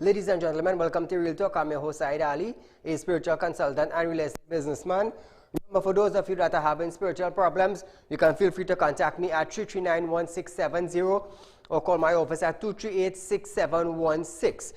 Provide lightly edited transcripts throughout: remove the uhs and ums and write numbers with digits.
Ladies and gentlemen, welcome to Real Talk. I'm your host, Saieed Ali, a spiritual consultant and real estate businessman. Remember, for those of you that are having spiritual problems, you can feel free to contact me at 339-1670 or call my office at 238-6716.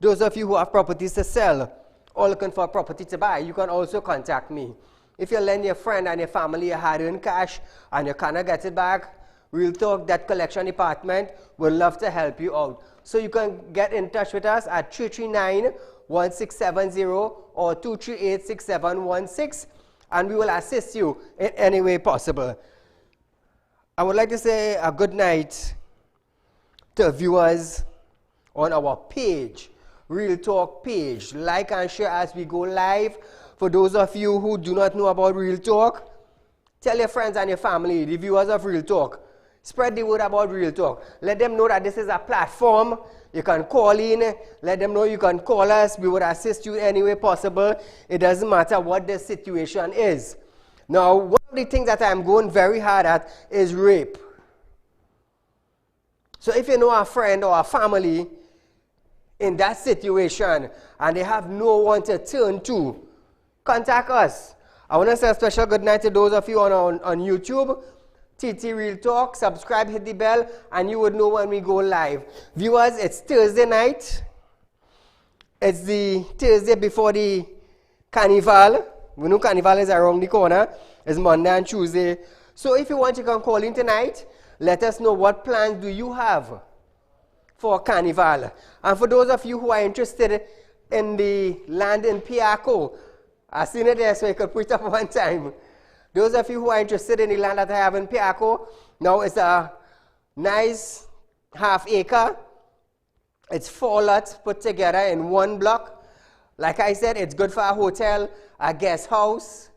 Those of you who have properties to sell or looking for a property to buy, you can also contact me. If you lend your friend and your family a hard-earned cash and you cannot get it back, Real Talk, that collection department, would love to help you out. So you can get in touch with us at 339-1670 or 238-6716, and we will assist you in any way possible. I would like to say a good night to viewers on our page, Real Talk page. Like and share as we go live. For those of you who do not know about Real Talk, tell your friends and your family, the viewers of Real Talk. Spread the word about Real Talk. Let them know that this is a platform. You can call in. Let them know you can call us. We would assist you any way possible. It doesn't matter what the situation is. Now, one of the things that I'm going very hard at is rape. So if you know a friend or a family in that situation and they have no one to turn to, contact us. I want to say a special good night to those of you on YouTube. TT Real Talk, subscribe, hit the bell, and you would know when we go live. Viewers, it's Thursday night. It's the Thursday before the carnival. We know carnival is around the corner. It's Monday and Tuesday. So if you want, you can call in tonight. Let us know what plans do you have for carnival. And for those of you who are interested in the land in Piaco, I've seen it there so you could put it up one time. Those of you who are interested in the land that I have in Piaco, now it's a nice half acre. It's 4 lots put together in one block. Like I said, it's good for a hotel, a guest house.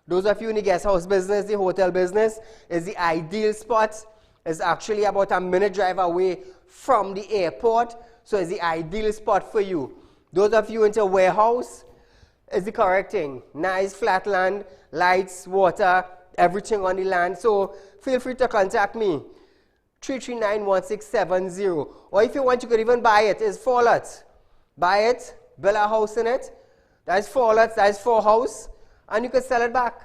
Those of you in the guest house business, the hotel business, is the ideal spot. It's actually about a minute drive away from the airport, so it's the ideal spot for you. Those of you into warehouse, is the correct thing. Nice flat land, lights, water, everything on the land. So feel free to contact me, 339-1670. Or if you want, you could even buy it. It's 4 lots. Buy it, build a house in it. That's 4 lots, that's 4 houses, and you could sell it back.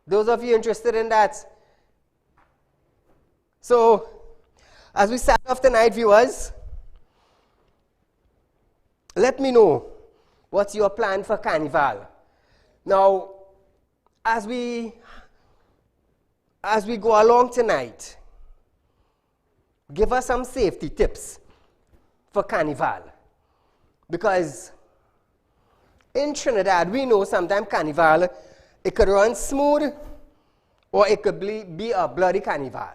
Those of you interested in that. So, as we start off tonight, viewers, let me know what's your plan for carnival. Now, as we go along tonight, give us some safety tips for carnival. Because in Trinidad, we know sometimes carnival, it could run smooth or it could be a bloody carnival.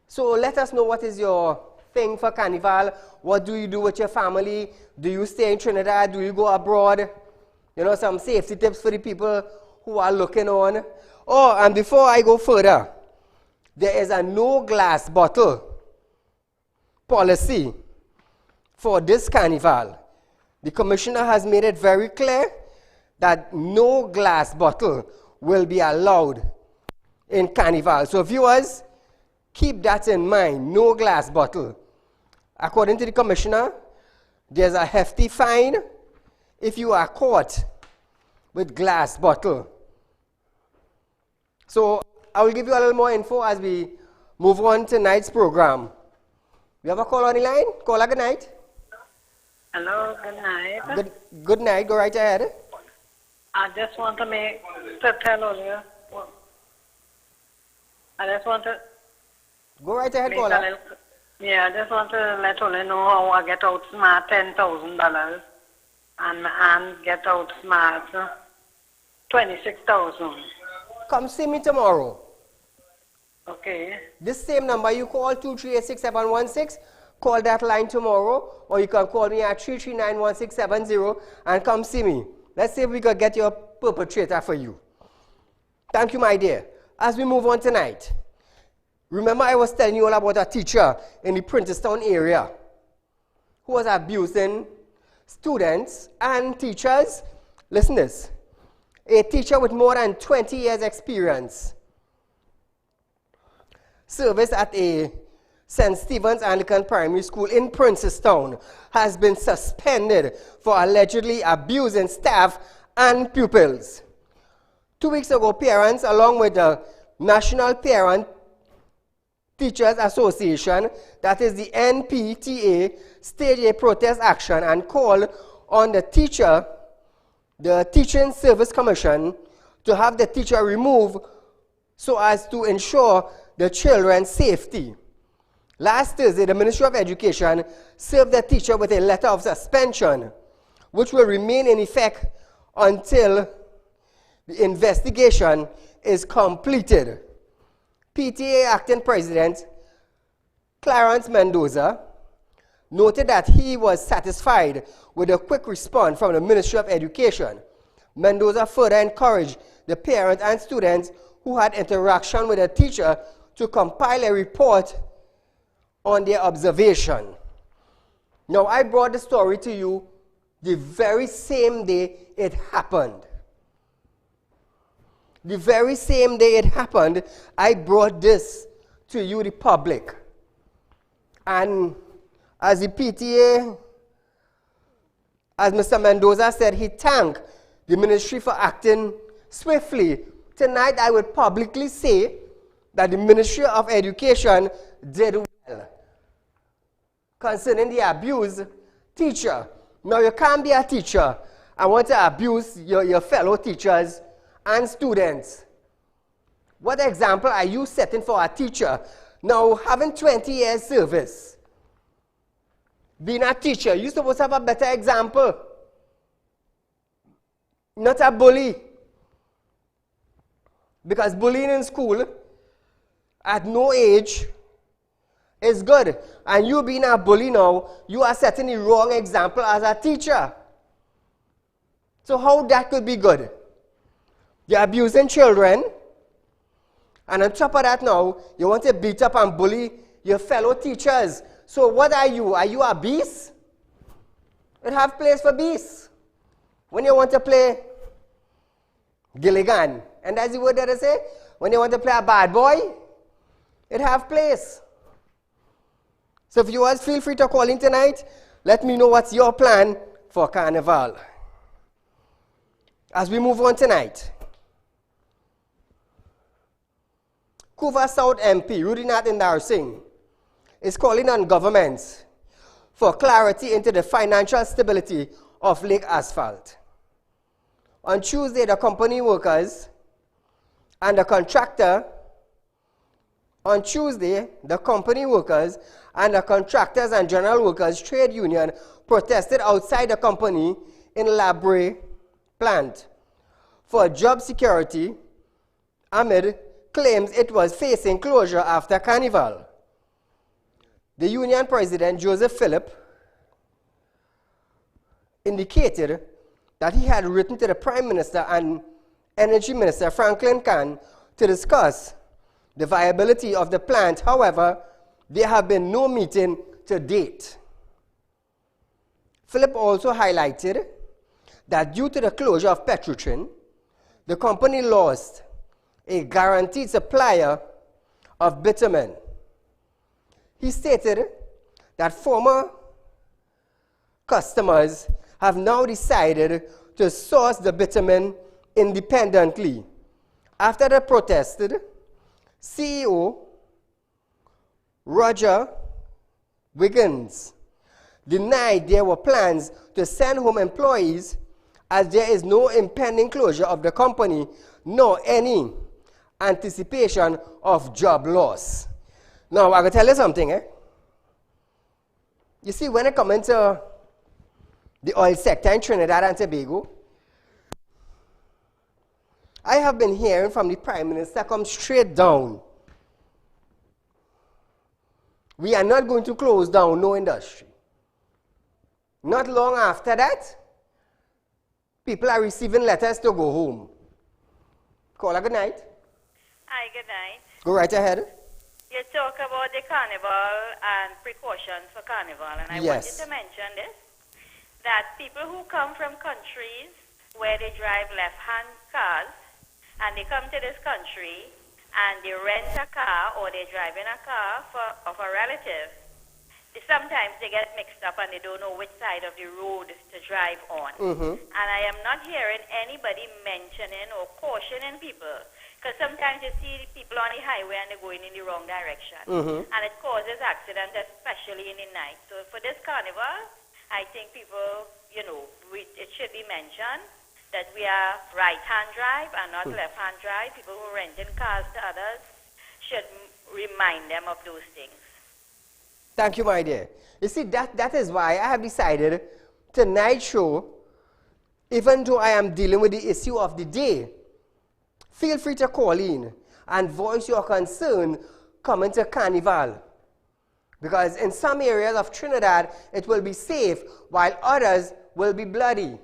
So let us know what is your thing for carnival. What do you do with your family? Do you stay in Trinidad? Do you go abroad? You know, some safety tips for the people who are looking on. Oh, and before I go further, there is a no glass bottle policy for this carnival. The commissioner has made it very clear that no glass bottle will be allowed in carnival. So viewers, keep that in mind, no glass bottle. According to the commissioner, there's a hefty fine if you are caught with glass bottle. So I will give you a little more info as we move on to tonight's program. We have a call on the line. Caller, good night. Hello, good night. Good night. Go right ahead. I just want to tell all you. I just want to. Go right ahead, caller. Yeah, I just want to let all you know how I get out smart $10,000 and get out smart 26,000. Come see me tomorrow. Okay. This same number you call, 238-6716, call that line tomorrow, or you can call me at 339-1670 and come see me. Let's see if we can get your perpetrator for you. Thank you, my dear. As we move on tonight, remember I was telling you all about a teacher in the Princeton area who was abusing students and teachers. Listen to this. A teacher with more than 20 years experience, service at a St. Stephen's Anglican Primary School in Princestown has been suspended for allegedly abusing staff and pupils. 2 weeks ago, parents, along with the National Parent Teachers Association, that is the NPTA, staged a protest action and called on the Teaching Service Commission to have the teacher removed so as to ensure the children's safety. Last Thursday, the Ministry of Education served the teacher with a letter of suspension, which will remain in effect until the investigation is completed. PTA Acting President Clarence Mendoza noted that he was satisfied with a quick response from the Ministry of Education. Mendoza further encouraged the parents and students who had interaction with the teacher to compile a report on their observation. Now, I brought the story to you the very same day it happened. The very same day it happened, I brought this to you, the public. And as the PTA, as Mr. Mendoza said, he thanked the ministry for acting swiftly. Tonight, I would publicly say that the Ministry of Education did well concerning the abused teacher. Now, you can't be a teacher and want to abuse your fellow teachers and students. What example are you setting for a teacher? Now, having 20 years service, being a teacher, you're supposed to have a better example. Not a bully. Because bullying in school at no age is good. And you being a bully now, you are setting the wrong example as a teacher. So how that could be good? You're abusing children, and on top of that now, you want to beat up and bully your fellow teachers. So what are you? Are you a beast? It have place for beasts. When you want to play Gilligan, and that's the word that I say, when you want to play a bad boy, it have place. So if you guys feel free to call in tonight, let me know what's your plan for Carnival. As we move on tonight, Couva South MP, Rudinath Indar Singh, is calling on governments for clarity into the financial stability of Lake Asphalt. On Tuesday, the company workers and the contractors and general workers trade union protested outside the company in Labre plant for job security amid claims it was facing closure after Carnival. The union president, Joseph Philip, indicated that he had written to the Prime Minister and Energy Minister Franklin Khan to discuss the viability of the plant. However, there have been no meeting to date. Philip also highlighted that due to the closure of Petrotrin, the company lost a guaranteed supplier of bitumen. He stated that former customers have now decided to source the bitumen independently. After the protest, CEO Roger Wiggins denied there were plans to send home employees, as there is no impending closure of the company nor any anticipation of job loss. Now, I will tell you something. You see, when it comes into the oil sector in Trinidad and Tobago, I have been hearing from the Prime Minister come straight down. We are not going to close down no industry. Not long after that, people are receiving letters to go home. Caller, good night. Hi, good night. Go right ahead. You talk about the carnival and precautions for carnival, and I wanted to mention this, that people who come from countries where they drive left-hand cars, and they come to this country, and they rent a car or they drive in a car of a relative. Sometimes they get mixed up and they don't know which side of the road to drive on. And I am not hearing anybody mentioning or cautioning people, because sometimes you see people on the highway and they're going in the wrong direction. And it causes accidents, especially in the night. So for this carnival, I think people, you know, it should be mentioned that we are right-hand drive and not left-hand drive. People who are renting cars to others should remind them of those things. Thank you, my dear. You see, that is why I have decided tonight's show, even though I am dealing with the issue of the day, feel free to call in and voice your concern coming to Carnival. Because in some areas of Trinidad, it will be safe, while others will be bloody.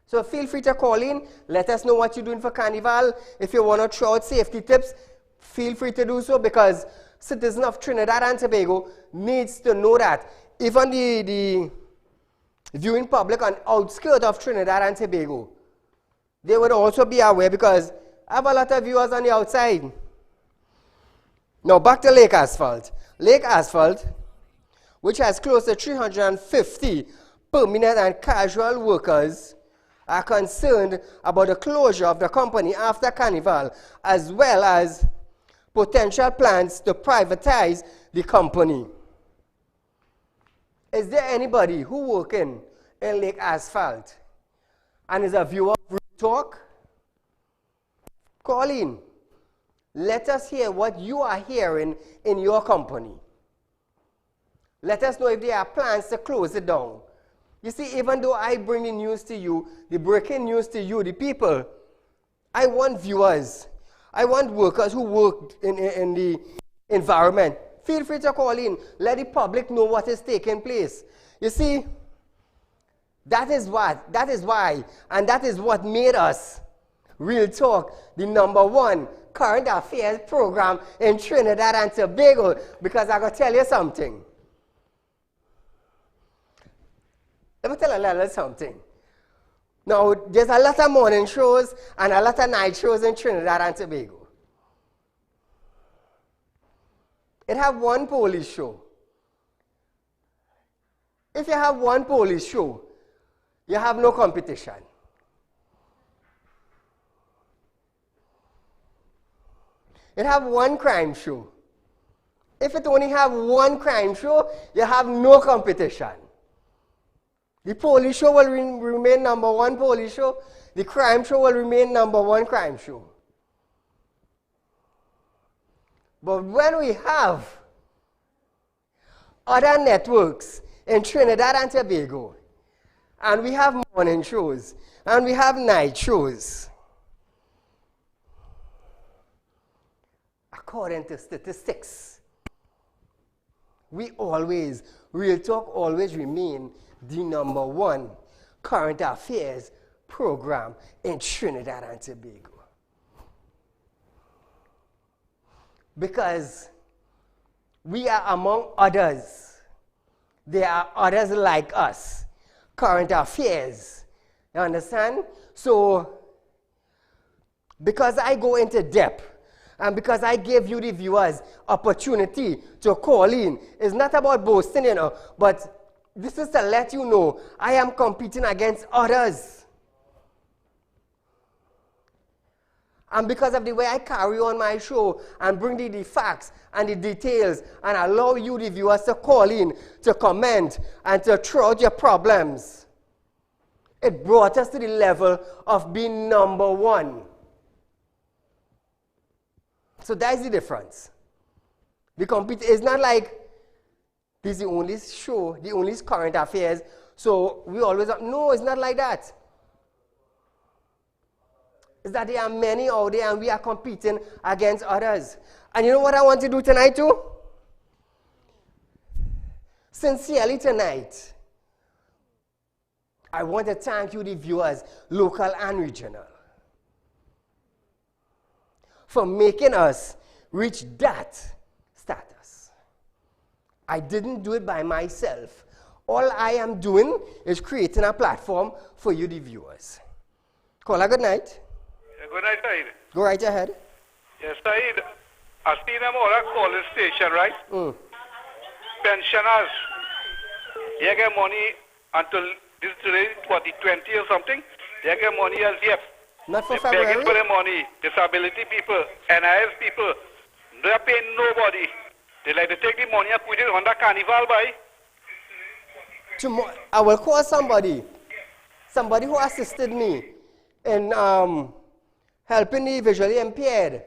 So feel free to call in. Let us know what you're doing for Carnival. If you want to throw out safety tips, feel free to do so, because citizens of Trinidad and Tobago needs to know that. Even the viewing public on outskirts of Trinidad and Tobago, they would also be aware, because I have a lot of viewers on the outside. Now back to Lake Asphalt. Lake Asphalt, which has close to 350 permanent and casual workers, are concerned about the closure of the company after Carnival, as well as potential plans to privatize the company. Is there anybody who working in Lake Asphalt and is a viewer of Real Talk? Call in. Let us hear what you are hearing in your company. Let us know if there are plans to close it down. You see, even though I bring the news to you, the breaking news to you, the people, I want viewers. I want workers who work in the environment. Feel free to call in. Let the public know what is taking place. You see, that is why, and that is what made us, Real Talk, the #1 current affairs program in Trinidad and Tobago. Because I got to tell you something. Let me tell you a little something. Now, there's a lot of morning shows and a lot of night shows in Trinidad and Tobago. It have one police show. If you have one police show, you have no competition. It have one crime show. If it only have one crime show, you have no competition. The police show will remain #1 police show. The crime show will remain #1 crime show. But when we have other networks in Trinidad and Tobago, and we have morning shows, and we have night shows, according to statistics, Real Talk always remain the #1 current affairs program in Trinidad and Tobago. Because we are among others. There are others like us. Current affairs. You understand? So, because I go into depth, and because I gave you the viewers opportunity to call in, it's not about boasting, you know, but this is to let you know I am competing against others. And because of the way I carry on my show and bring the facts and the details and allow you, the viewers, to call in, to comment, and to throw out your problems, it brought us to the level of being #1. So that's the difference. It's not like this is the only show, the only current affairs, so we always have, no, it's not like that. It's that there are many out there and we are competing against others. And you know what I want to do tonight too? Sincerely tonight, I want to thank you, the viewers, local and regional, for making us reach that status. I didn't do it by myself. All I am doing is creating a platform for you, the viewers. Caller, good night. Good night, Saeed. Go right ahead. Yes, Saeed. I see them all at calling station, right? Pensioners. They get money until this today, 2020 or something. They get money as yet. Not for They're begging February? for their money. Disability people, NIS people. They're paying nobody. They like to take the money and put it on the carnival by. I will call somebody who assisted me in helping the visually impaired.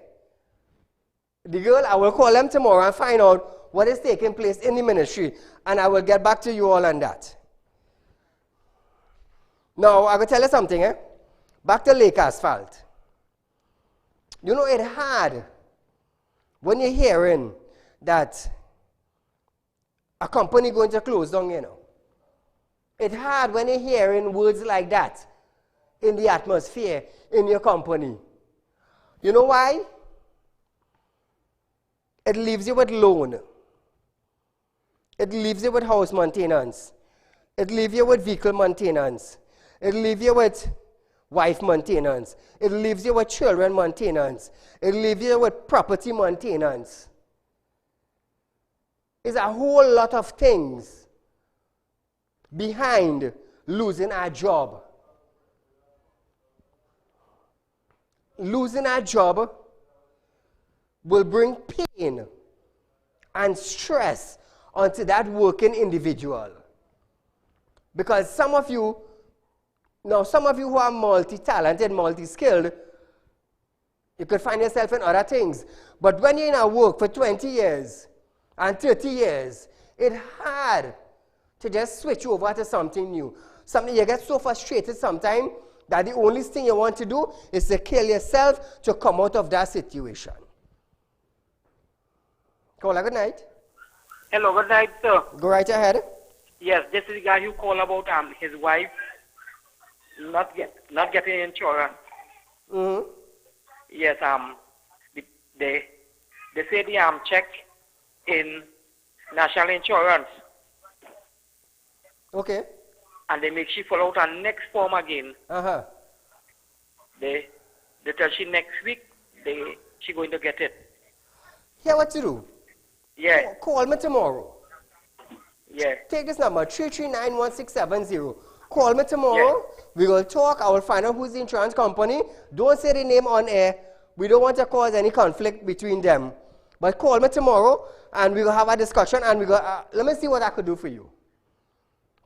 The girl, I will call them tomorrow and find out what is taking place in the ministry, and I will get back to you all on that. Now, I will tell you something, Back to Lake Asphalt. You know, it's hard when you're hearing that a company going to close down, you know. It's hard when you're hearing words like that in the atmosphere in your company. You know why? It leaves you with loan. It leaves you with house maintenance. It leaves you with vehicle maintenance. It leaves you with wife maintenance. It leaves you with children maintenance. It leaves you with property maintenance. It's a whole lot of things behind losing our job. Losing our job will bring pain and stress onto that working individual. Because some of you who are multi-talented, multi-skilled, you could find yourself in other things. But when you're in a work for 20 years and 30 years, it's hard to just switch over to something new. Something you get so frustrated sometimes that the only thing you want to do is to kill yourself to come out of that situation. Caller, good night. Hello, good night, sir. Go right ahead. Yes, this is the guy who called about his wife not getting insurance. Mm-hmm. Yes, they say the check in national insurance. Okay. And they make she fill out a next form again. Uh-huh. They tell she next week she going to get it. Here what to do? Yeah. Call me tomorrow. Yeah. Take this number, 3391670. Call me tomorrow. Yeah. We will talk. I will find out who's the insurance company. Don't say the name on air. We don't want to cause any conflict between them. But call me tomorrow, and we will have a discussion, and we go. Let me see what I could do for you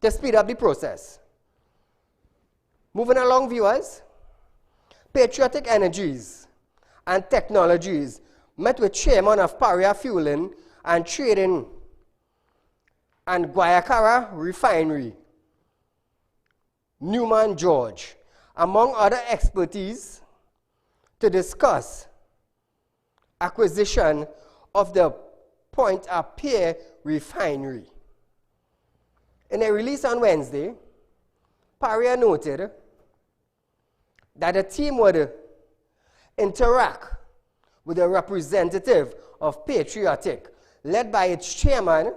to speed up the process. Moving along, viewers. Patriotic Energies and Technologies met with chairman of Paria Fueling and Trading and Guayakara Refinery, Newman George, among other expertise, to discuss acquisition of the Point-à-Pied Refinery. In a release on Wednesday, Paria noted that the team would interact with a representative of Patriotic, led by its chairman,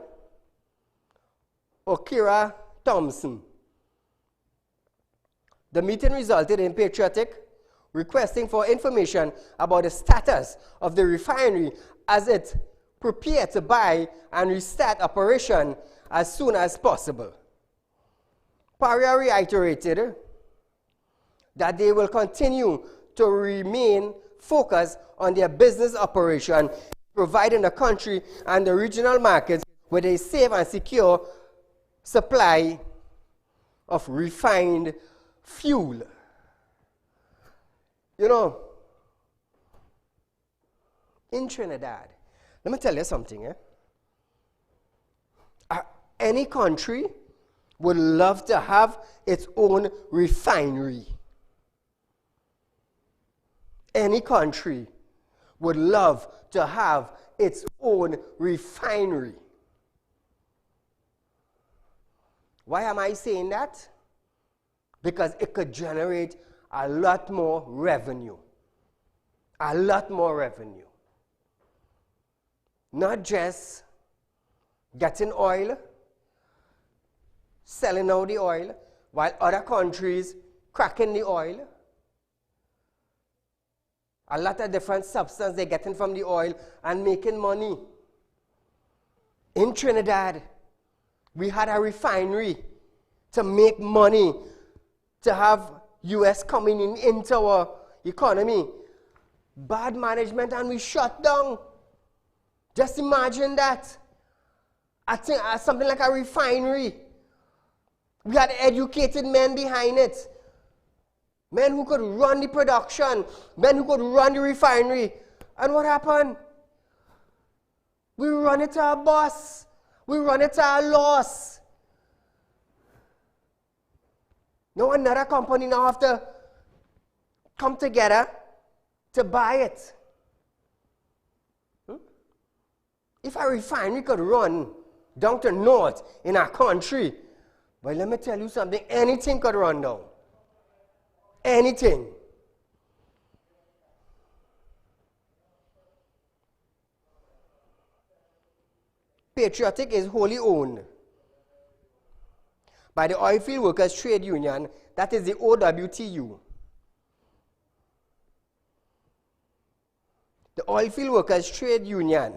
Okira Thompson. The meeting resulted in Patriotic requesting for information about the status of the refinery as it prepared to buy and restart operation as soon as possible. Paria reiterated that they will continue to remain focused on their business operation, providing the country and the regional markets with a safe and secure supply of refined fuel. You know, in Trinidad, let me tell you something. Any country would love to have its own refinery. Any country would love to have its own refinery. Why am I saying that? Because it could generate a lot more revenue. A lot more revenue. Not just getting oil, selling out the oil, while other countries cracking the oil. A lot of different substance they're getting from the oil and making money. In Trinidad, we had a refinery to make money, to have US coming into our economy. Bad management and we shut down. Just imagine that. I think something like a refinery. We had educated men behind it. Men who could run the production. Men who could run the refinery. And what happened? We run it to our boss. We run it to our loss. Now another company now have to come together to buy it. If a refinery could run down to north in our country, but let me tell you something, anything could run down. Anything. Patriotic is wholly owned by the Oilfield Workers Trade Union, that is the OWTU. The Oilfield Workers Trade Union.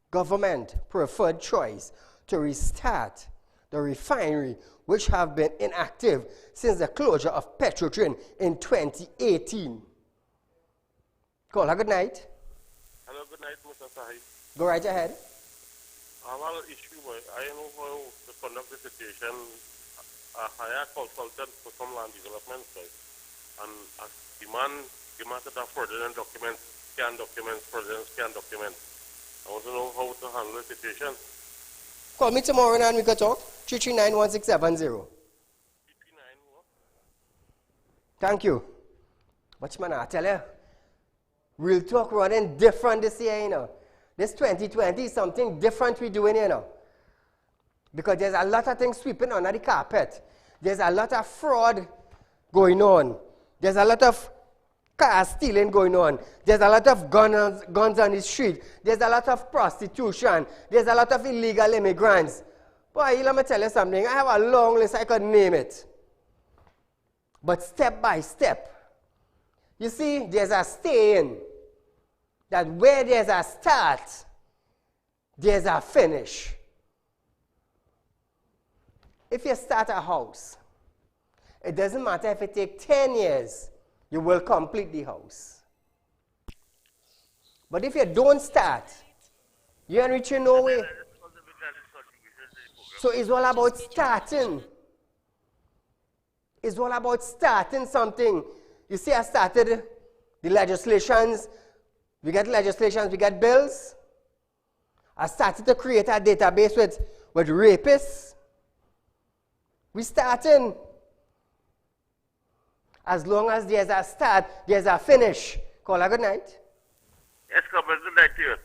Government preferred choice to restart the refinery, which have been inactive since the closure of Petrotrin in 2018. Caller, good night. Hello, good night, Mr. Saieed. Go right ahead. I have an issue. I know how to conduct the situation. I hire a consultant for some land development site, and I demand to have fraudulent documents, scan documents, fraudulent scan documents. I want to know how to handle the situation. Call me tomorrow and we can talk. 339-1670. Thank you. Watchman, I tell you, Real Talk running different this year, you know. This 2020 is something different we're doing, you know. Because there's a lot of things sweeping under the carpet. There's a lot of fraud going on. There's a lot of car stealing going on. There's a lot of guns on the street. There's a lot of prostitution. There's a lot of illegal immigrants. Boy, let me tell you something. I have a long list, I could name it. But step by step, you see, there's a saying that where there's a start, there's a finish. If you start a house, it doesn't matter if it takes 10 years, you will complete the house. But if you don't start, you ain't reaching nowhere. So it's all about starting. It's all about starting something. You see, I started the legislations. We get legislations, we get bills. I started to create a database with rapists. We starting. As long as there's a start, there's a finish. Caller, good night. Yes, Comrade, good night to you.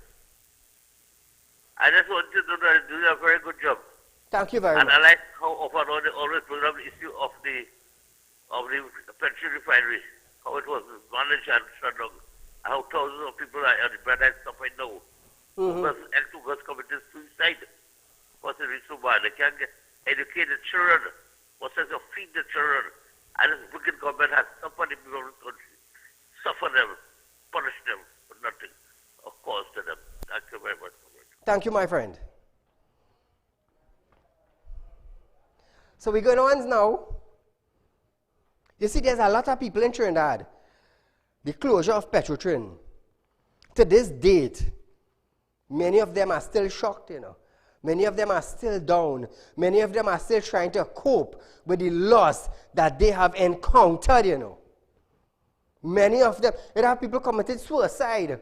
I just want you to know that you do a very good job. Thank you very much. And I like how often always bring up the issue of the petrol refinery, how it was managed and shut down, how thousands of people are on the bread and stuff right now. Because ex-workers committed suicide because it is so bad. They can't get educated children, what sense of feed the children. And this wicked government has suffered the people of the country, suffer them, punish them for nothing, of course, to them. Thank you very much. Thank you, my friend. So we're going on now. You see, there's a lot of people in Trinidad. The closure of Petrotrin. To this date, many of them are still shocked, you know. Many of them are still down. Many of them are still trying to cope with the loss that they have encountered, you know. Many of them, there are people committed suicide.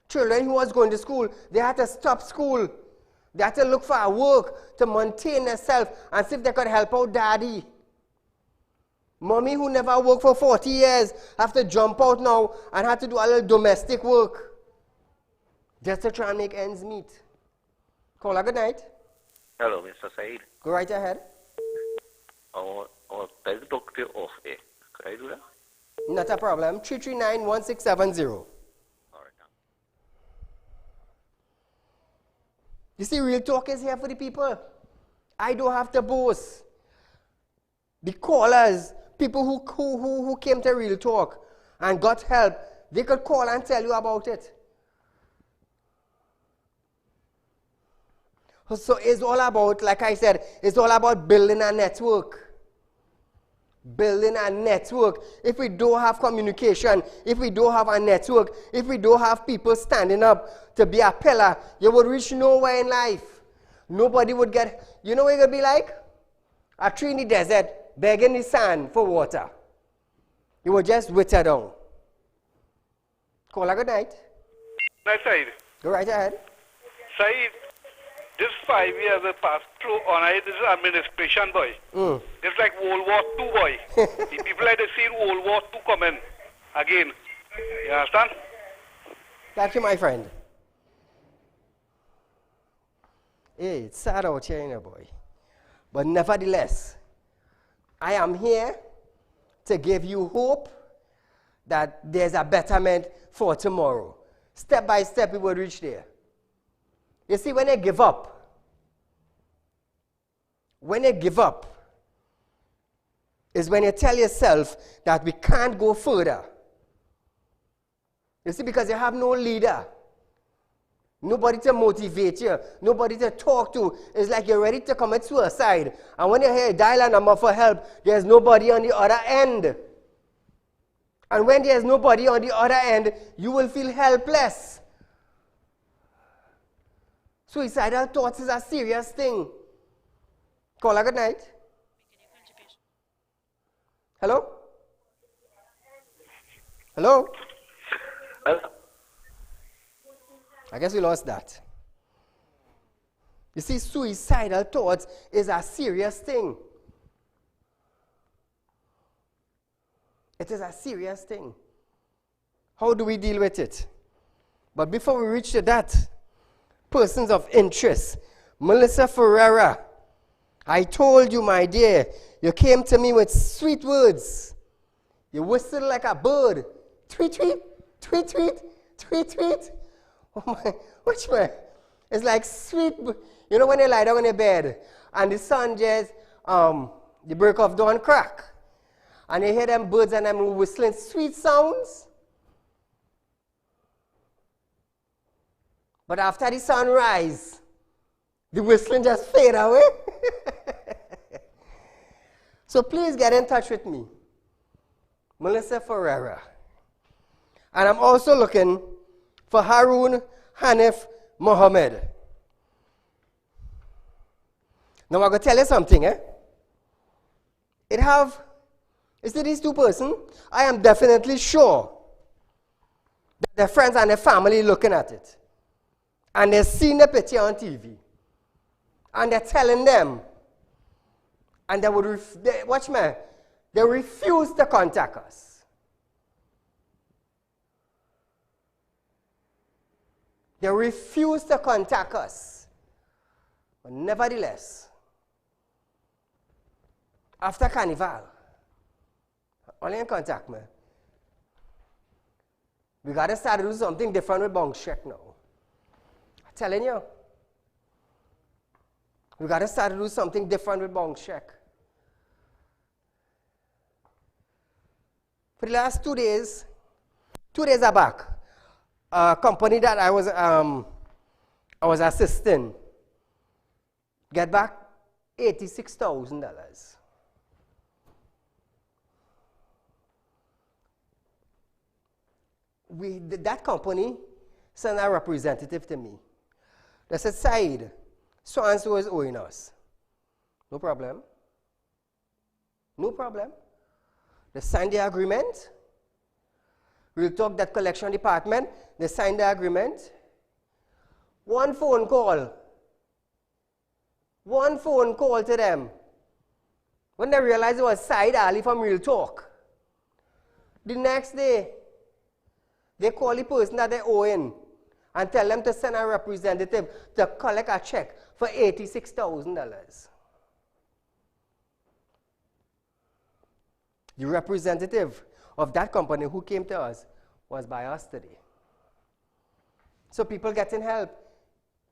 Children who was going to school, they had to stop school. They had to look for a work to maintain themselves and see if they could help out daddy. Mommy who never worked for 40 years have to jump out now and have to do a little domestic work just to try and make ends meet. Caller, good night. Hello, Mr. Saieed. Go right ahead. I want to talk to you off air. Could I do that? Not a problem. 339-1670. All right, now. You see, Real Talk is here for the people. I don't have to boast. The callers, people who came to Real Talk and got help, they could call and tell you about it. So it's all about, like I said, it's all about building a network. Building a network. If we don't have communication, if we don't have a network, if we don't have people standing up to be a pillar, you would reach nowhere in life. Nobody would get, you know what it would be like? A tree in the desert, begging the sand for water. You would just wither down. Call a good night. Night, Saeed. Go right ahead. Saeed, this 5 years have passed through on it. This is administration, boy. It's like World War II, boy. The people like to see World War II coming again. You understand? Thank you, my friend. Hey, it's sad out here, you know, boy. But nevertheless, I am here to give you hope that there's a betterment for tomorrow. Step by step, we will reach there. You see, when you give up, is when you tell yourself that we can't go further. You see, because you have no leader. Nobody to motivate you, nobody to talk to. It's like you're ready to commit suicide. And when you hear dial a number for help, there's nobody on the other end. And when there's nobody on the other end, you will feel helpless. Suicidal thoughts is a serious thing. Call a good night. Hello? Hello? I guess we lost that. You see, suicidal thoughts is a serious thing. It is a serious thing. How do we deal with it? But before we reach to that, persons of interest, Melissa Ferreira, I told you, my dear, you came to me with sweet words. You whistled like a bird. Tweet, tweet, tweet, tweet, tweet, tweet. Oh my, which way? It's like sweet, you know when you lie down in your bed and the sun just, the break of dawn crack. And you hear them birds and them whistling sweet sounds. But after the sunrise, the whistling just fade away. So please get in touch with me, Melissa Ferreira. And I'm also looking for Haroon Hanif Mohammed. Now I'm going to tell you something, you see these two persons? I am definitely sure that their friends and their family looking at it. And they've seen the picture on TV. And they're telling them. And they would, watch me, they refuse to contact us. They refuse to contact us. But nevertheless, after Carnival, only in contact me. We got to start to do something different with bong check now. I'm telling you. We got to start to do something different with bong check. For the last 2 days are back, a company that I was assisting get back $86,000. That company sent a representative to me. They said, Saeed, so-and-so is owing us. No problem. No problem. They signed the agreement. We'll talk that collection department. They signed the agreement. One phone call to them. When they realized it was Saieed Ali from Real Talk. The next day, they call the person that they owing and tell them to send a representative to collect a check for $86,000. The representative of that company who came to us was by us today. So people getting help.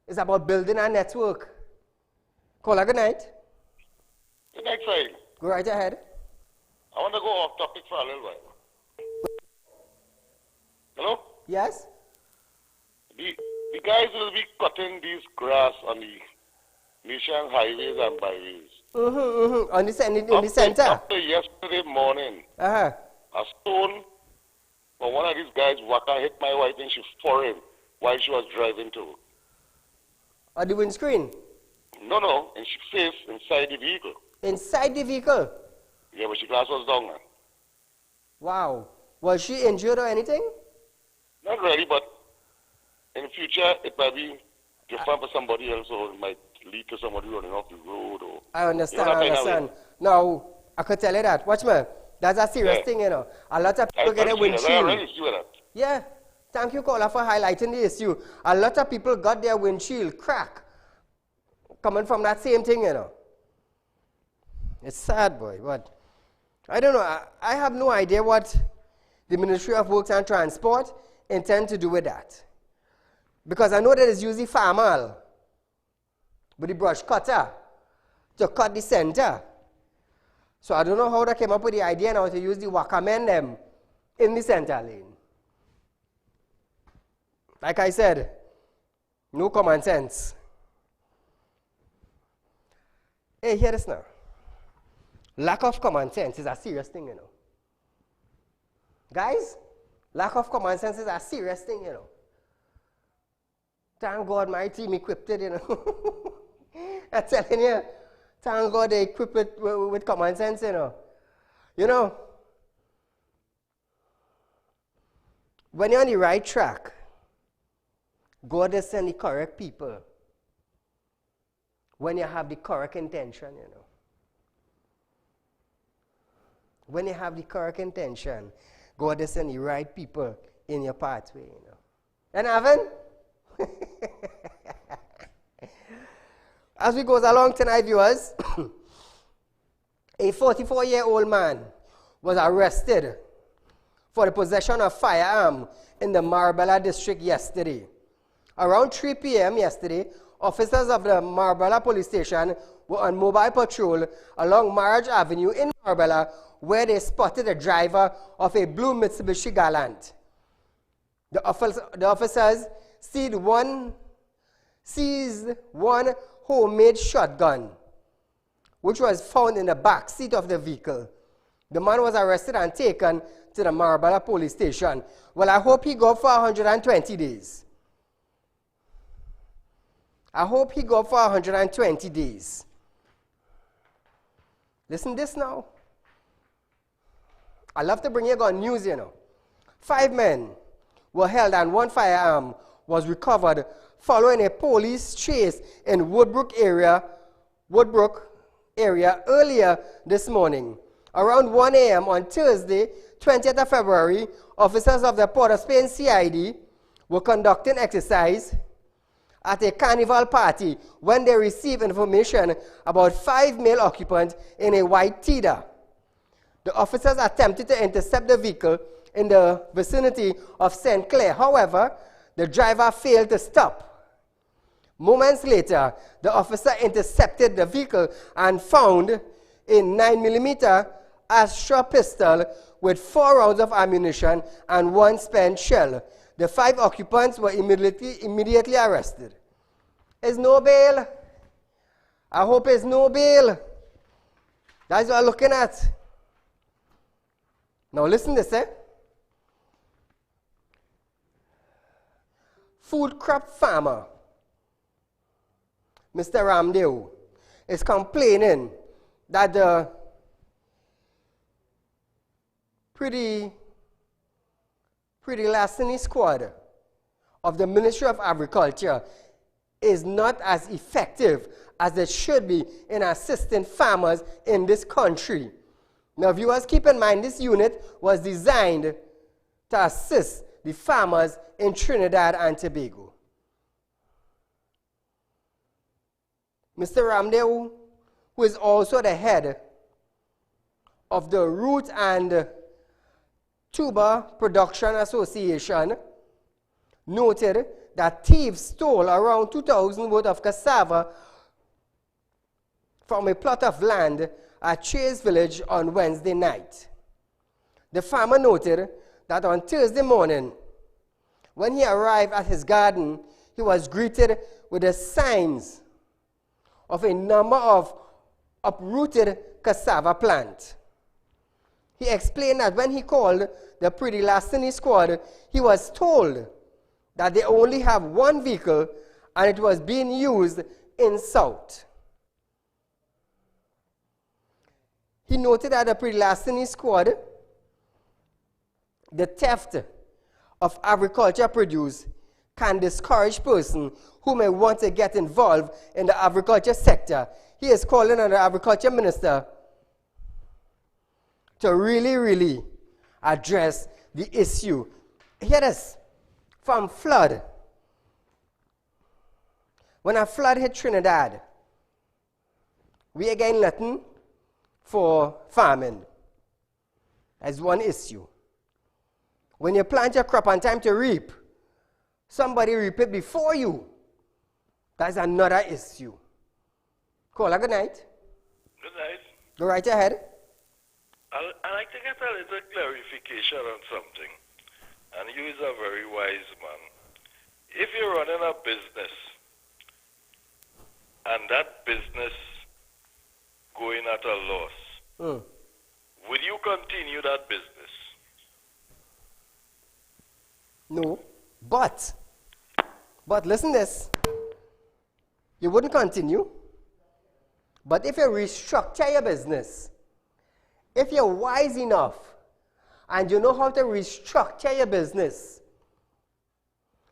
It's about building a network. Call a good night. Good night, Saeed. Go right ahead. I want to go off topic for a little while. Hello? Yes? The guys will be cutting these grass on the nation highways and byways. On the center? Up to yesterday morning, Uh-huh. a stone from one of these guys waka hit my wife and she foreign while she was driving too. On the windscreen? No, and she faced inside the vehicle. Inside the vehicle? Yeah, but she glass was down now. Wow. Was she injured or anything? Not really, but in the future it might be different for somebody else, or it might lead to somebody running off the road. Or I understand, you know, I understand. Now, I could tell you that. Watch me. That's a serious thing, you know. A lot of people get a windshield. I already see that. Yeah. Thank you, caller, for highlighting the issue. A lot of people got their windshield crack coming from that same thing, you know. It's sad, boy, but I don't know. I have no idea what the Ministry of Works and Transport intend to do with that. Because I know that it's usually farmer with the brush cutter to cut the center. So I don't know how they came up with the idea now to use the wakamen them in the center lane. Like I said, no common sense. Hey, hear this now. Lack of common sense is a serious thing, you know. Guys, lack of common sense is a serious thing, you know. Thank God my team equipped it, you know. I'm telling you, thank God they equipped it with common sense, you know. You know, when you're on the right track, God has sent the correct people when you have the correct intention, you know. When you have the correct intention, God has sent the right people in your pathway, you know. And haven't? As we goes along tonight, viewers, a 44-year-old man was arrested for the possession of firearm in the Marbella district yesterday. Around 3 p.m. yesterday, officers of the Marbella police station were on mobile patrol along Marriage Avenue in Marbella, where they spotted the driver of a blue Mitsubishi Galant. The officers seized one homemade shotgun, which was found in the back seat of the vehicle. The man was arrested and taken to the Marbella police station. Well, I hope he go for 120 days. I hope he go for 120 days. Listen this now. I love to bring you good news, you know. 5 men were held and 1 firearm was recovered following a police chase in Woodbrook area earlier this morning. Around 1 a.m. on Thursday, 20th of February, officers of the Port of Spain CID were conducting exercise at a carnival party when they received information about 5 male occupants in a white Tida. The officers attempted to intercept the vehicle in the vicinity of St. Clair. However, the driver failed to stop. Moments later, the officer intercepted the vehicle and found a 9mm Astra pistol with 4 rounds of ammunition and 1 spent shell. The 5 occupants were immediately arrested. Is no bail? I hope it's no bail. That's what I'm looking at. Now listen to this, eh? Food crop farmer, Mr. Ramdeo, is complaining that the pretty larceny squad of the Ministry of Agriculture is not as effective as it should be in assisting farmers in this country. Now, viewers, keep in mind this unit was designed to assist the farmers in Trinidad and Tobago. Mr. Ramdeo, who is also the head of the Root and Tuber Production Association, noted that thieves stole around 2,000 worth of cassava from a plot of land at Chase Village on Wednesday night. The farmer noted that on Thursday morning, when he arrived at his garden, he was greeted with the signs of a number of uprooted cassava plants. He explained that when he called the Pretty Lastini squad, he was told that they only have one vehicle and it was being used in South. He noted that the Pretty Lastini squad, the theft of agriculture produce can discourage persons who may want to get involved in the agriculture sector. He is calling on the agriculture minister to really address the issue. Hear this, from flood. When a flood hit Trinidad, we again nothing for farming as one issue. When you plant your crop on time to reap, somebody reap it before you. That's another issue. Caller, good night. Good night. Go right ahead. I'd like to get a little clarification on something. And you is a very wise man. If you're running a business, and that business going at a loss, would you continue that business? No, but listen this. You wouldn't continue. But if you restructure your business, if you're wise enough and you know how to restructure your business,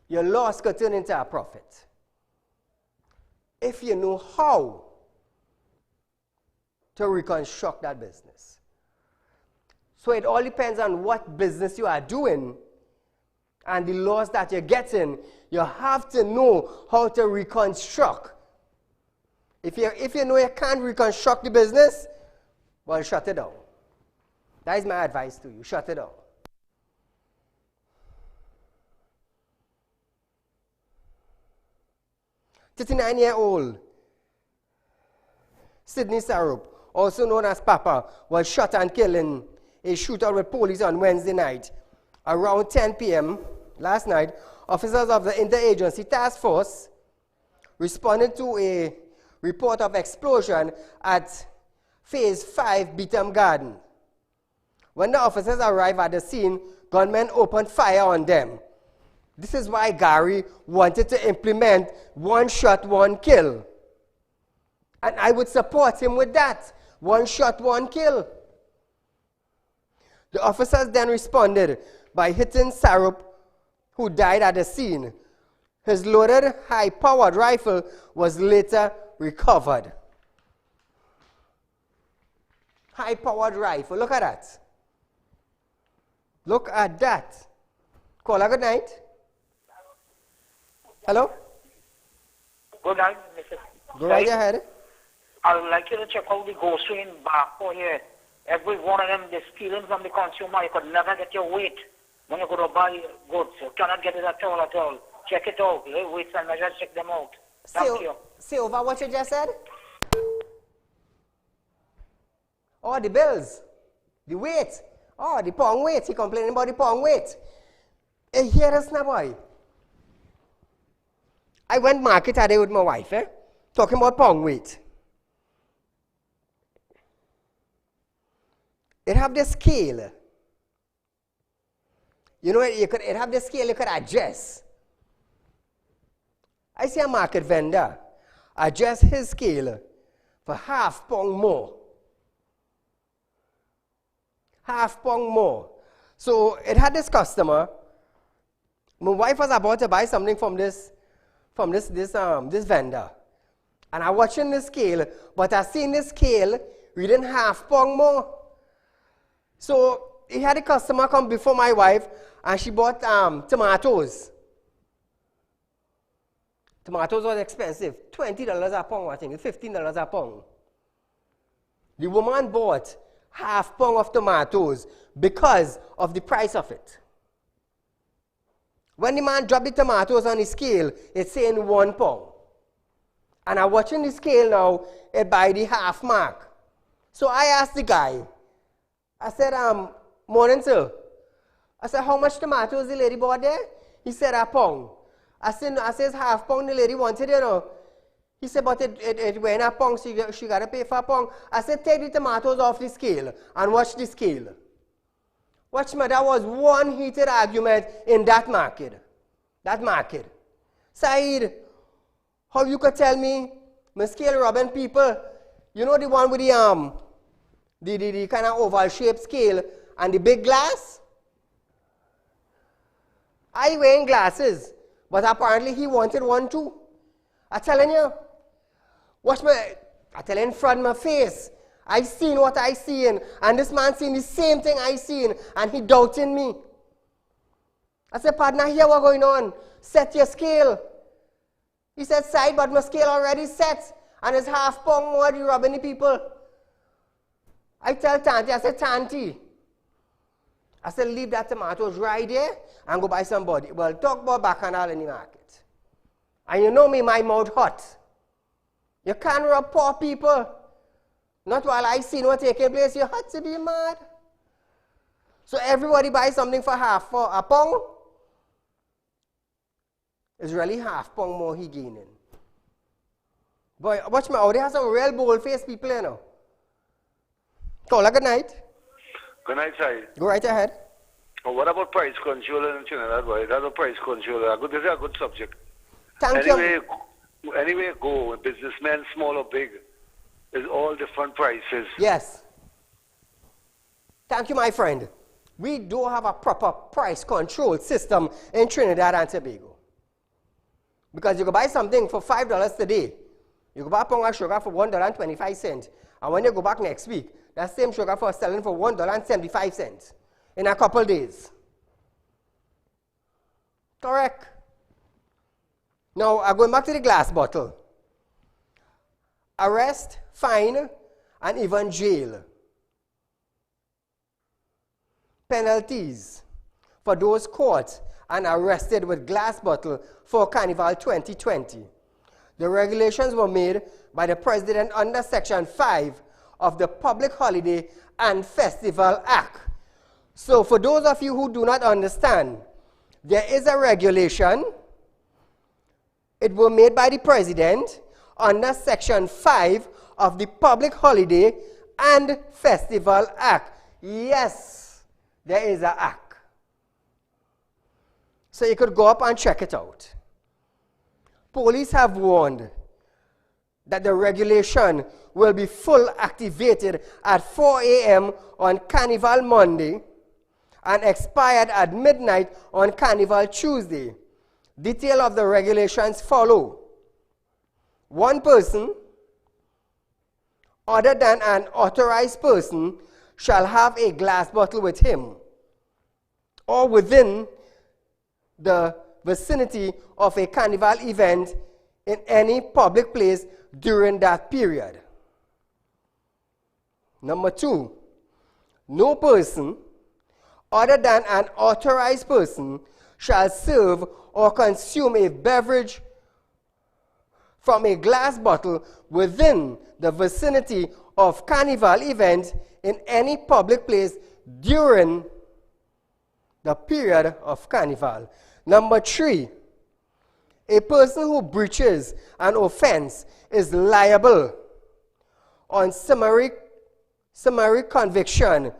your loss could turn into a profit. If you know how to reconstruct that business. So it all depends on what business you are doing and the loss that you're getting. You have to know how to reconstruct. If you know you can't reconstruct the business, well, shut it down. That is my advice to you. Shut it down. A 39-year-old Sydney Sarup, also known as Papa, was shot and killed in a shootout with police on Wednesday night. Around 10 p.m. last night, officers of the Interagency Task Force responded to a report of explosion at Phase 5 Beetham Garden. When the officers arrived at the scene, gunmen opened fire on them. This is why Gary wanted to implement one shot, one kill. And I would support him with that. One shot, one kill. The officers then responded by hitting Sarup, who died at the scene. His loaded, high-powered rifle was later recovered. High-powered rifle. Look at that. Look at that. Caller, good night. Hello? Good night, Mr. Go right ahead. I would like you to check out the grocery in Barco here. Every one of them, they're stealing from the consumer. You could never get your weight when you go to buy goods. You cannot get it at all. Check it out. Weights and measures, check them out. Thank you. Say over what you just said. Oh, the bills. The weight. Oh, the pound weight. He complaining about the pound weight. Hey, hear us now, boy. I went market today with my wife, talking about pound weight. It have the scale. You know, it have the scale you could adjust. I see a market vendor adjust his scale for half pound more. Half pound more. So it had this customer. My wife was about to buy something from this vendor. And I watching the scale, but I seen the scale reading half pound more. So he had a customer come before my wife, and she bought tomatoes. Tomatoes was expensive, $20 a pound, I think, $15 a pound. The woman bought half pound of tomatoes because of the price of it. When the man dropped the tomatoes on the scale, it's saying 1 pound. And I'm watching the scale now by the half mark. So I asked the guy, I said, morning, sir. I said, how much tomatoes the lady bought there? He said, a pound. I said, half pound the lady wanted, you know. He said, but it went a pound, she got to pay for a pound. I said, take the tomatoes off the scale and watch the scale. Watch me, that was one heated argument in that market. Saeed, how you could tell me, my scale robbing people, you know the one with the kind of oval shaped scale and the big glass? I wearing glasses, but apparently he wanted one too. I'm telling you. Watch me, I tell you in front of my face. I seen what I seen, and this man seen the same thing I seen, and he doubting me. I said, partner, here what's going on? Set your scale. He said, side, but my scale already set, and it's half pound more, you robbing the people. I tell Tanti, I said, Tanti, I said, leave that tomatoes right there and go buy somebody. Well, talk about bacchanal in the market. And you know me, my mouth hot. You can't rob poor people. Not while I see what taking place. You had to be mad. So everybody buys something for a pound. It's really half pound more he gaining. Boy, watch me out. They have some real bold-faced people, you know. Caller, good night. Good night, Saeed. Go right ahead. Oh, what about price control in Trinidad, boy? That's a price control. This is a good subject. Thank you. Anyway, go. Businessmen, small or big, is all different prices. Yes. Thank you, my friend. We do have a proper price control system in Trinidad and Tobago. Because you can buy something for $5 today. You can buy a pound of sugar for $1.25. And when you go back next week, that same sugar for selling for $1.75 in a couple days. Correct. Now, going back to the glass bottle. Arrest, fine, and even jail. Penalties for those caught and arrested with glass bottle for Carnival 2020. The regulations were made by the President under Section 5 of the Public Holiday and Festival Act. So for those of you who do not understand, there is a regulation. It was made by the President under Section 5 of the Public Holiday and Festival Act. Yes, there is an act. So you could go up and check it out. Police have warned that the regulation will be full activated at 4 a.m. on Carnival Monday and expired at midnight on Carnival Tuesday. Detail of the regulations follow. One person other than an authorized person shall have a glass bottle with him or within the vicinity of a carnival event in any public place during that period. Number 2, no person other than an authorized person shall serve or consume a beverage from a glass bottle within the vicinity of carnival event in any public place during the period of carnival. Number 3, a person who breaches an offense is liable on summary conviction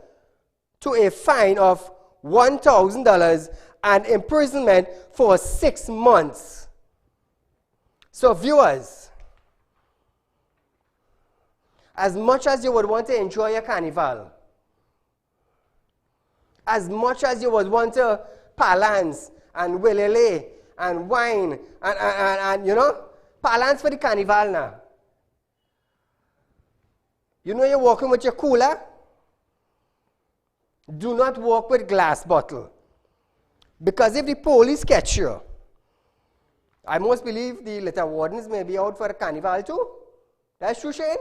to a fine of $1,000 and imprisonment for 6 months. So viewers, as much as you would want to enjoy your carnival, as much as you would want to balance and willele and wine and you know, balance for the carnival now. You know you're walking with your cooler? Do not walk with glass bottle. Because if the police catch you, I most believe the litter wardens may be out for a carnival too. That's true, Shane?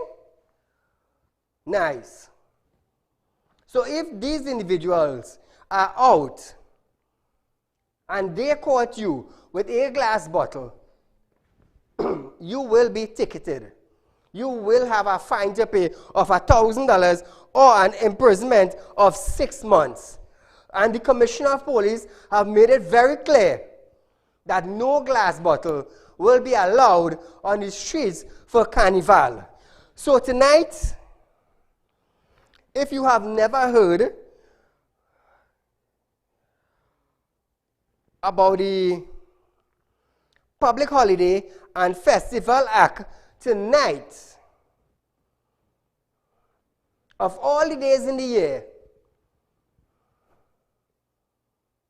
Nice. So if these individuals are out and they caught you with a glass bottle, you will be ticketed. You will have a fine to pay of $1,000 or an imprisonment of 6 months. And the Commissioner of Police have made it very clear that no glass bottle will be allowed on the streets for carnival. So tonight, if you have never heard about the Public Holiday and Festival Act, tonight, of all the days in the year,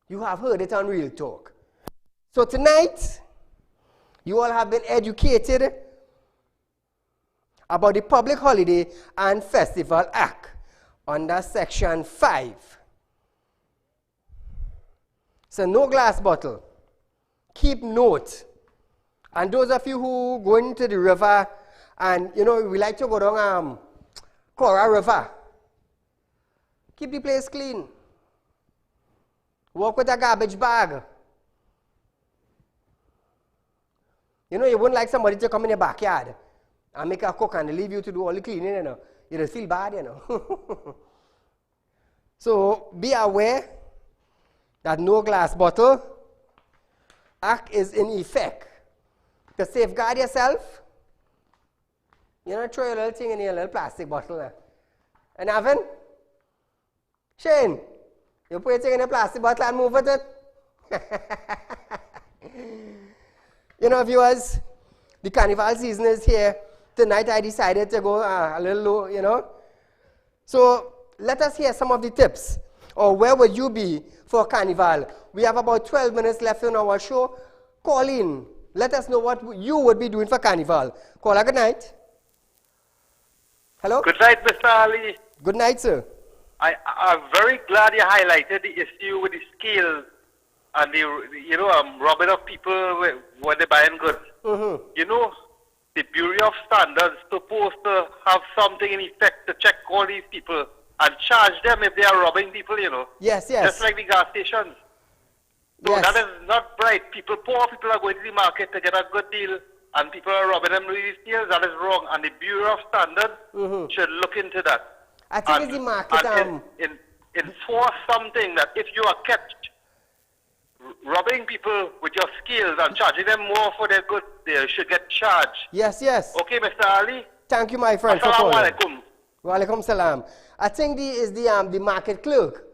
you have heard it on Real Talk. So tonight, you all have been educated about the Public Holiday and Festival Act under Section 5. So no glass bottle. Keep note. And those of you who go into the river, and you know, we like to go down Cora River, keep the place clean. Walk with a garbage bag. You know, you wouldn't like somebody to come in your backyard and make a cook and leave you to do all the cleaning, you know. You just feel bad, you know. So be aware that no glass bottle act is in effect. To safeguard yourself, you know, throw your little thing in your little plastic bottle. And Avin, Shane, you put your thing in a plastic bottle and move with it. You know, viewers, the carnival season is here. Tonight I decided to go a little low, you know. So let us hear some of the tips. Or where would you be for carnival? We have about 12 minutes left in our show. Call in. Let us know what you would be doing for carnival. Caller, good night. Hello? Good night, Mr. Ali. Good night, sir. I'm very glad you highlighted the issue with the scales and the, you know, robbing of people when they're buying goods. Mm-hmm. You know, the Bureau of Standards is supposed to have something in effect to check all these people and charge them if they are robbing people, you know. Yes, yes. Just like the gas stations. So yes. that is not right. Poor people are going to the market to get a good deal, and people are robbing them with these deals. That is wrong. And the Bureau of Standards should look into that. I think it's the market. And enforce something that if you are kept robbing people with your skills and charging them more for their goods, they should get charged. Yes, yes. Okay, Mr. Ali? Thank you, my friend. Assalamu alaikum. Wa alaikum salam. I think the market clerk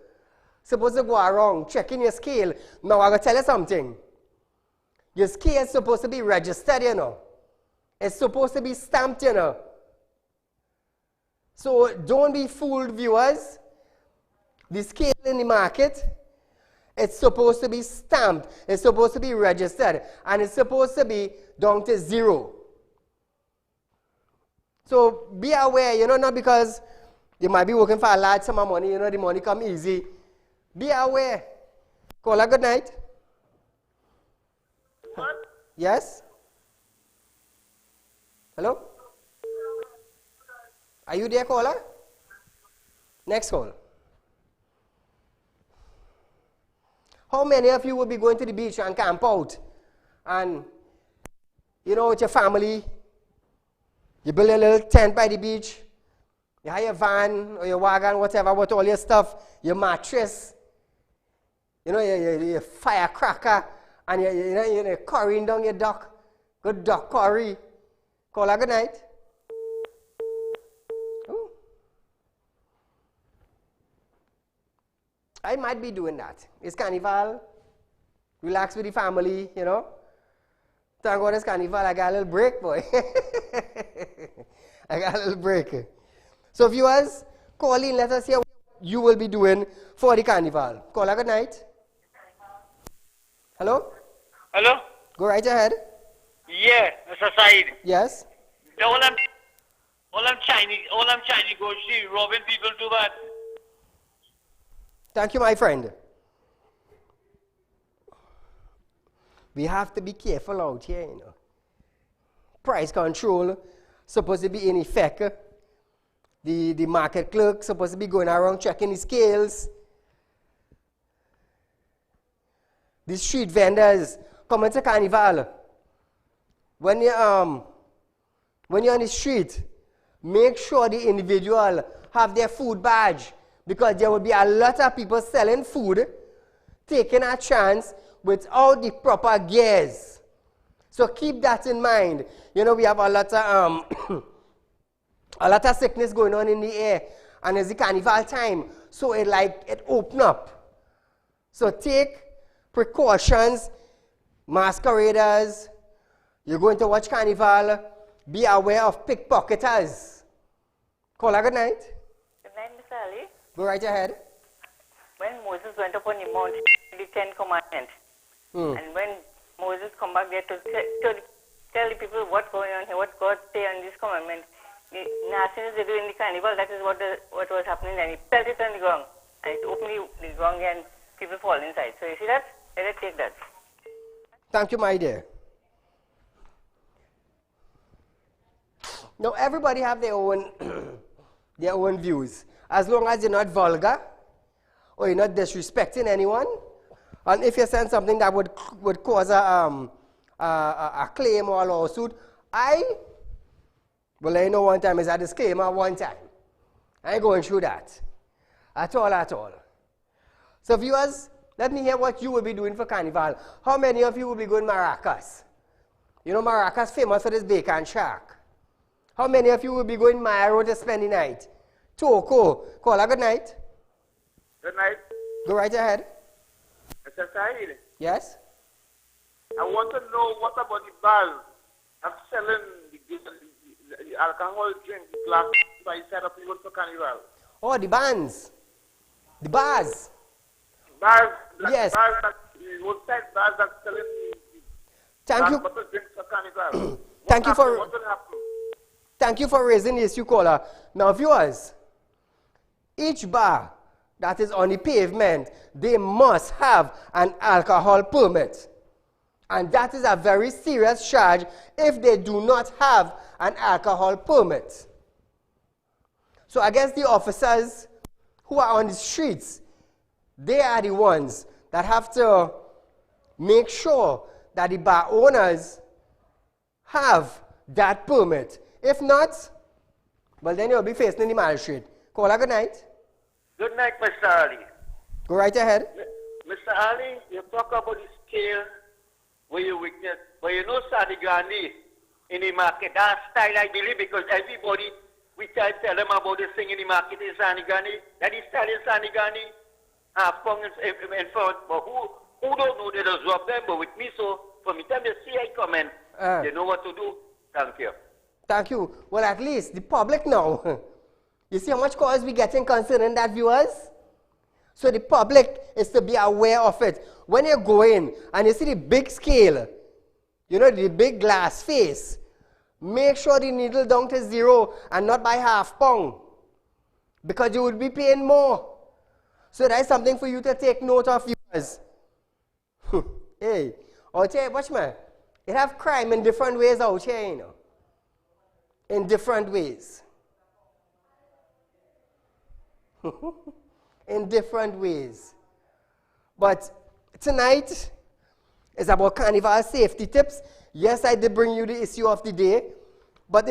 supposed to go around checking your scale. Now, I'm going to tell you something. Your scale is supposed to be registered, you know. It's supposed to be stamped, you know. So don't be fooled, viewers. The scale in the market, it's supposed to be stamped. It's supposed to be registered. And it's supposed to be down to 0. So be aware, you know, not because you might be working for a large sum of money, you know, the money come easy. Be aware. Caller, good night. What? Yes? Hello? Are you there, caller? Next call. How many of you will be going to the beach and camp out? And, you know, with your family, you build a little tent by the beach, you hire a van or your wagon, whatever, with all your stuff, your mattress, you know, your firecracker, and you're currying down your duck. Good duck curry. Caller, good night. Ooh. I might be doing that. It's carnival. Relax with the family, you know. Thank God it's carnival. I got a little break, boy. I got a little break. So viewers, call in. Let us hear what you will be doing for the carnival. Caller, good night. Hello? Hello? Go right ahead. Yeah, Mr. Saeed. Yes? All them Chinese go see robbing people too bad. Thank you, my friend. We have to be careful out here, you know. Price control supposed to be in effect. The market clerk supposed to be going around checking the scales. The street vendors coming to carnival. when you're on the street, make sure the individual have their food badge, because there will be a lot of people selling food, taking a chance without the proper gears. So keep that in mind. You know, we have a lot of a lot of sickness going on in the air, and it's the carnival time, so it open up. So take precautions, masqueraders. You're going to watch carnival. Be aware of pickpocketers. Caller, good night. Good night, Mr. Ali. Go right ahead. When Moses went up on the mount, the 10 Commandments, and when Moses come back there to tell the people what's going on here, what God say on this commandment, the nastiness they do in the carnival, that is what was happening, and he felt it on the ground, and it opened the ground and people fall inside. So you see that? Let us take that. Thank you, my dear. Now, everybody have their own their own views. As long as you're not vulgar or you're not disrespecting anyone, and if you're saying something that would cause a claim or a lawsuit, well, I know one time is a disclaimer one time. I ain't going through that. At all. So viewers, let me hear what you will be doing for Carnival. How many of you will be going Maracas? You know Maracas famous for this bacon shack. How many of you will be going Mairo to spend the night? Toko, caller, good night. Good night. Go right ahead. Mr. Saieed. Yes? I want to know what about the bars of selling the alcohol drink, the glass by side of people for Carnival. Oh, the bands. The bars. Bars, yes. Bars that, roadside bars that selling Thank you. bottle drinks for Carnival. What will happen? Thank you for raising the issue, caller. Now, viewers, each bar that is on the pavement, they must have an alcohol permit. And that is a very serious charge if they do not have an alcohol permit. So I guess the officers who are on the streets, they are the ones that have to make sure that the bar owners have that permit. If not, well, then you'll be facing the magistrate. Caller, good night. Good night, Mr. Ali. Go right ahead. Mr. Ali, you talk about the scale where you witness, but you know Sadigani in the market, that style I believe, because everybody, we tell them about this thing in the market in Sadigani, that is style in Sadigani, half-pong in front, but who don't know they just rob them, but with me, so from the time they see I come in, they know what to do. Thank you. Thank you. Well, at least the public now. You see how much calls we getting concerning that, viewers? So the public is to be aware of it. When you go in and you see the big scale, you know, the big glass face, make sure the needle down to 0 and not by half-pound, because you would be paying more. So that's something for you to take note of, viewers. Hey, out here, watch me. It have crime in different ways out here, you know. In different ways. In different ways. But tonight is about carnival safety tips. Yes, I did bring you the issue of the day, but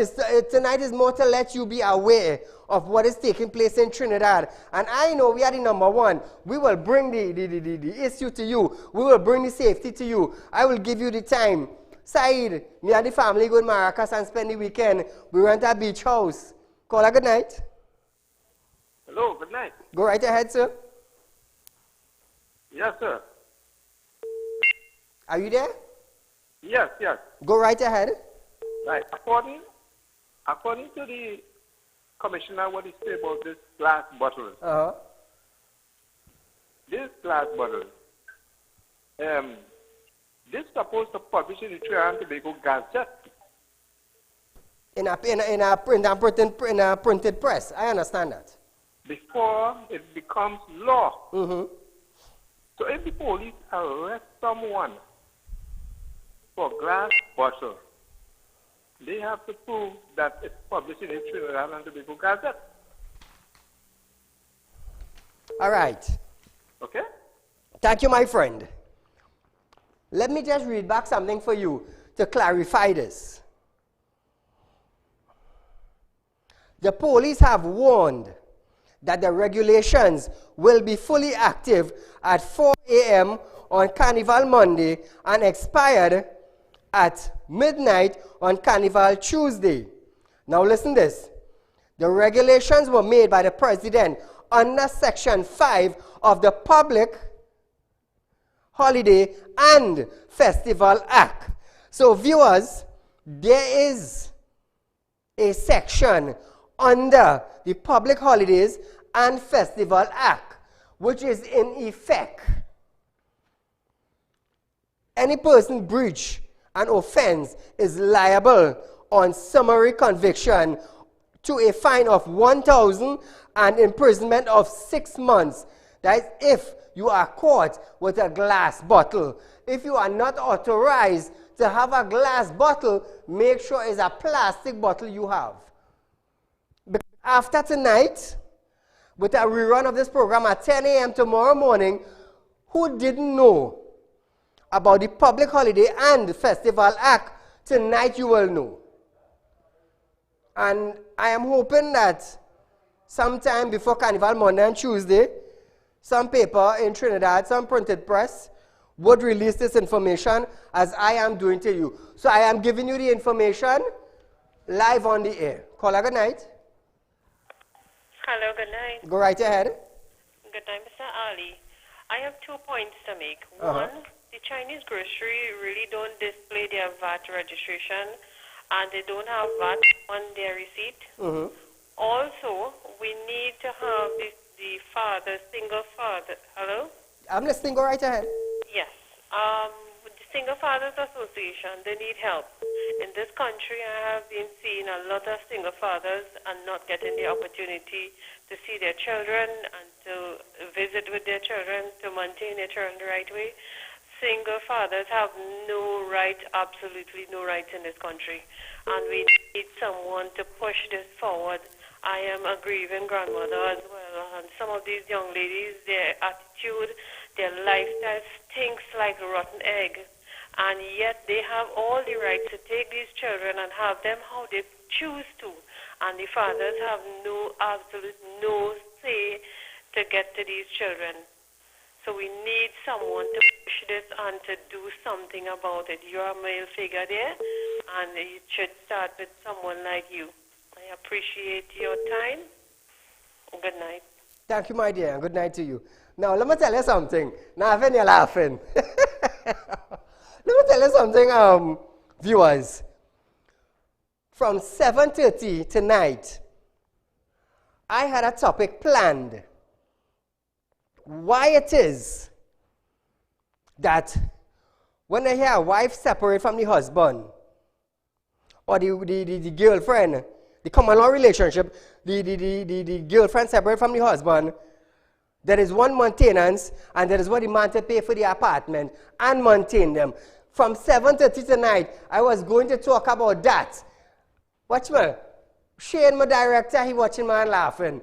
tonight is more to let you be aware of what is taking place in Trinidad. And I know we are the number one. We will bring the issue to you. We will bring the safety to you. I will give you the time. Saeed, me and the family go to Maracas and spend the weekend. We rent a beach house. Caller, good night. Hello, good night. Go right ahead, sir. Yes, sir. Are you there? Yes. Go right ahead. Right. According to the commissioner, what he say about this glass bottle? This glass bottle, this supposed to publish in the Trinidad and Tobago Gazette. In a printed press. I understand that. Before it becomes law. So if the police arrest someone for glass bottle, they have to prove that it's published in the Trinidad and Tobago Gazette. All right. Okay? Thank you, my friend. Let me just read back something for you. to clarify this. The police have warned that the regulations will be fully active at 4 a.m. on Carnival Monday and expired at midnight on Carnival Tuesday. Now listen to this. The regulations were made by the President under Section 5 of the Public Holiday and Festival Act. So viewers, there is a section under the Public Holidays and Festival Act, which is in effect. Any person breach an offense is liable on summary conviction to a fine of 1,000 and imprisonment of 6 months. That is if you are caught with a glass bottle. If you are not authorized to have a glass bottle, make sure it's a plastic bottle you have. After tonight, with a rerun of this program at 10 a.m. tomorrow morning, who didn't know about the Public Holiday and Festival Act, tonight you will know. And I am hoping that sometime before Carnival Monday and Tuesday, some paper in Trinidad, some printed press, would release this information as I am doing to you. So I am giving you the information live on the air. Caller, good night. Hello, good night. Go right ahead. Good night, Mr. Ali. I have 2 points to make. One, the Chinese grocery really don't display their VAT registration and they don't have VAT on their receipt. Also, we need to have the father, single father. Hello? I'm listening. Go right ahead. Yes. The Single Fathers Association, they need help. In this country, I have been seeing a lot of single fathers and not getting the opportunity to see their children and to visit with their children, to maintain their children the right way. Single fathers have no right, absolutely no rights in this country. And we need someone to push this forward. I am a grieving grandmother as well, and some of these young ladies, their attitude, their lifestyle stinks like a rotten egg. And yet they have all the rights to take these children and have them how they choose to. And the fathers have no, absolute no say to get to these children. So we need someone to push this and to do something about it. You're a male figure there, and it should start with someone like you. I appreciate your time. Good night. Thank you, my dear, and good night to you. Now, let me tell you something. Now, when you're laughing. Let me tell you something, viewers. From 7:30 tonight, I had a topic planned. Why it is that when I hear a wife separate from the husband, or the girlfriend, the common law relationship, the girlfriend separate from the husband, there is one maintenance, and there is what the man to pay for the apartment and maintain them. From 7:30 tonight, I was going to talk about that. Watch me. Shane, my director, he watching man laughing.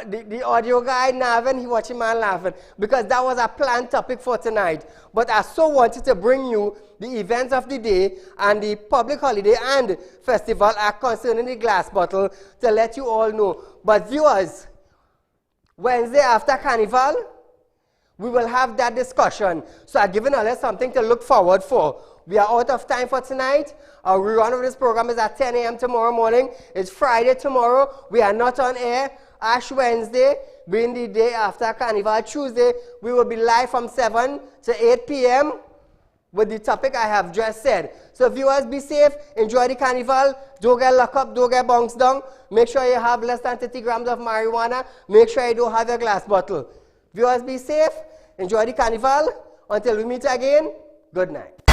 The audio guy, Navin, he watching man laughing. Because that was a planned topic for tonight. But I so wanted to bring you the events of the day and the Public Holiday and Festival Act concerning the glass bottle to let you all know. But viewers, Wednesday after Carnival, we will have that discussion. So I've given us something to look forward for. We are out of time for tonight. Our rerun of this program is at 10 a.m. tomorrow morning. It's Friday tomorrow. We are not on air. Ash Wednesday, being the day after Carnival. Tuesday, we will be live from 7 to 8 p.m. with the topic I have just said. So viewers, be safe. Enjoy the Carnival. Don't get locked up. Don't get bonks down. Make sure you have less than 30 grams of marijuana. Make sure you don't have your glass bottle. Viewers, be safe. Enjoy the Carnival. Until we meet again, good night.